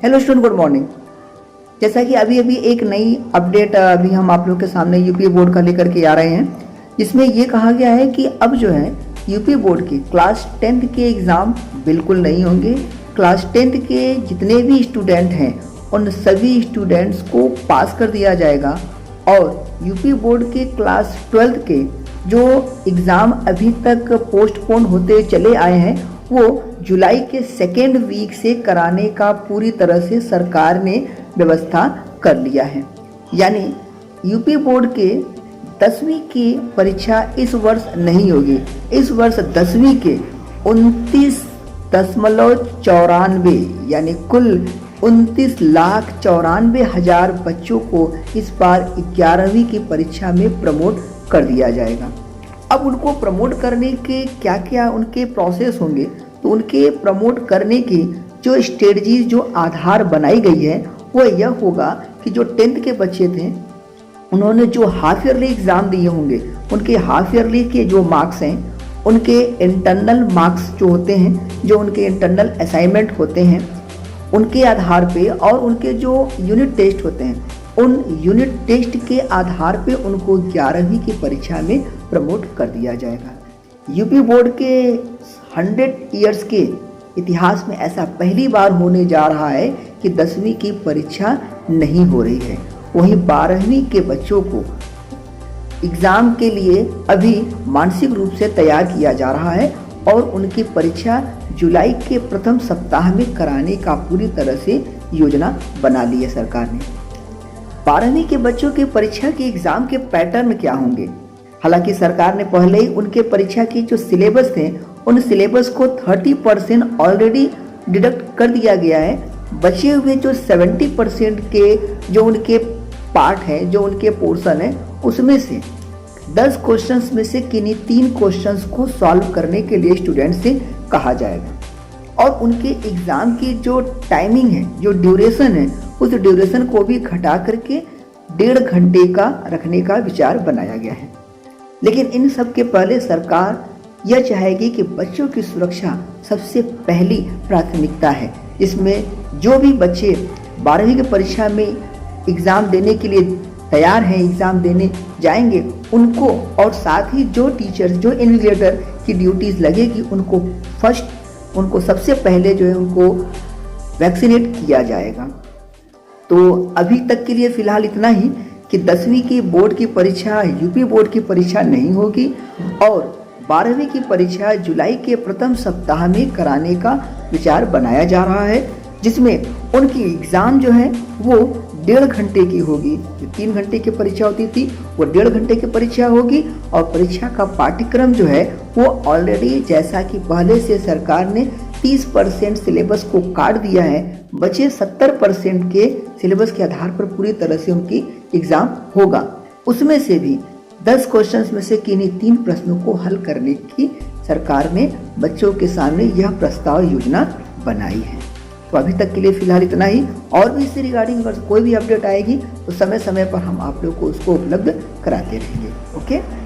Hello student, good morning. जैसा कि अभी एक नई अपडेट अभी हम आप लोग के सामने यूपी बोर्ड का लेकर के आ रहे हैं, जिसमें ये कहा गया है कि अब जो है यूपी बोर्ड के क्लास 10th के एग्ज़ाम बिल्कुल नहीं होंगे। क्लास 10th के जितने भी स्टूडेंट हैं उन सभी स्टूडेंट्स को पास कर दिया जाएगा और यूपी बोर्ड के क्लास 12th के जो एग्ज़ाम अभी तक पोस्टपोन होते चले आए हैं वो जुलाई के सेकेंड वीक से कराने का पूरी तरह से सरकार ने व्यवस्था कर लिया है। यानी यूपी बोर्ड के 10वीं की परीक्षा इस वर्ष नहीं होगी। इस वर्ष 10वीं के 29.94 यानी कुल 29,94,000 बच्चों को इस बार 11वीं की परीक्षा में प्रमोट कर दिया जाएगा। अब उनको प्रमोट करने के क्या क्या उनके प्रोसेस होंगे, तो उनके प्रमोट करने की जो स्ट्रेटजीज जो आधार बनाई गई है वो यह होगा कि जो 10th के बच्चे थे उन्होंने जो हाफ ईयरली एग्ज़ाम दिए होंगे उनके हाफ ईयरली के जो मार्क्स हैं, उनके इंटरनल मार्क्स जो होते हैं, जो उनके इंटरनल असाइनमेंट होते हैं, उनके आधार पे और उनके जो यूनिट टेस्ट होते हैं, उन यूनिट टेस्ट के आधार पे उनको 11वीं की परीक्षा में प्रमोट कर दिया जाएगा। यूपी बोर्ड के 100 ईयर्स के इतिहास में ऐसा पहली बार होने जा रहा है कि 10वीं की परीक्षा नहीं हो रही है। वहीं 12वीं के बच्चों को एग्ज़ाम के लिए अभी मानसिक रूप से तैयार किया जा रहा है और उनकी परीक्षा जुलाई के प्रथम सप्ताह में कराने का पूरी तरह से योजना बना ली है सरकार ने। 12वीं के बच्चों के परीक्षा के एग्ज़ाम के पैटर्न क्या होंगे? हालांकि सरकार ने पहले ही उनके परीक्षा की जो सिलेबस थे उन सिलेबस को 30% ऑलरेडी डिडक्ट कर दिया गया है। बचे हुए जो 70% के जो उनके पार्ट हैं, जो उनके पोर्शन है, उसमें से 10 क्वेश्चंस में से किन्हीं 3 क्वेश्चंस को सॉल्व करने के लिए स्टूडेंट से कहा जाएगा और उनके एग्ज़ाम की जो टाइमिंग है, जो ड्यूरेशन है, उस ड्यूरेशन को भी घटा करके 1.5 घंटे का रखने का विचार बनाया गया है। लेकिन इन सब के पहले सरकार यह चाहेगी कि बच्चों की सुरक्षा सबसे पहली प्राथमिकता है। इसमें जो भी बच्चे 12वीं की परीक्षा में एग्ज़ाम देने के लिए तैयार हैं, एग्ज़ाम देने जाएंगे, उनको और साथ ही जो टीचर्स, जो इन्विजिलेटर की ड्यूटीज़ लगेगी, उनको सबसे पहले जो है उनको वैक्सीनेट किया जाएगा। तो अभी तक के लिए फ़िलहाल इतना ही कि 10वीं की बोर्ड की परीक्षा, यूपी बोर्ड की परीक्षा नहीं होगी और 12वीं की परीक्षा जुलाई के प्रथम सप्ताह में कराने का विचार बनाया जा रहा है, जिसमें उनकी एग्ज़ाम जो है वो 1.5 घंटे की होगी। जो 3 घंटे की परीक्षा होती थी वो 1.5 घंटे की परीक्षा होगी और परीक्षा का पाठ्यक्रम जो है वो ऑलरेडी, जैसा कि पहले से सरकार ने 30% सिलेबस को काट दिया है, बचे 70% के सिलेबस के आधार पर पूरी तरह से उनकी एग्ज़ाम होगा। उसमें से भी 10 क्वेश्चंस में से किन्हीं 3 प्रश्नों को हल करने की सरकार ने बच्चों के सामने यह प्रस्ताव योजना बनाई है। तो अभी तक के लिए फ़िलहाल इतना ही, और भी इससे रिगार्डिंग अगर कोई भी अपडेट आएगी तो समय समय पर हम आप लोग को उसको उपलब्ध कराते रहेंगे। ओके।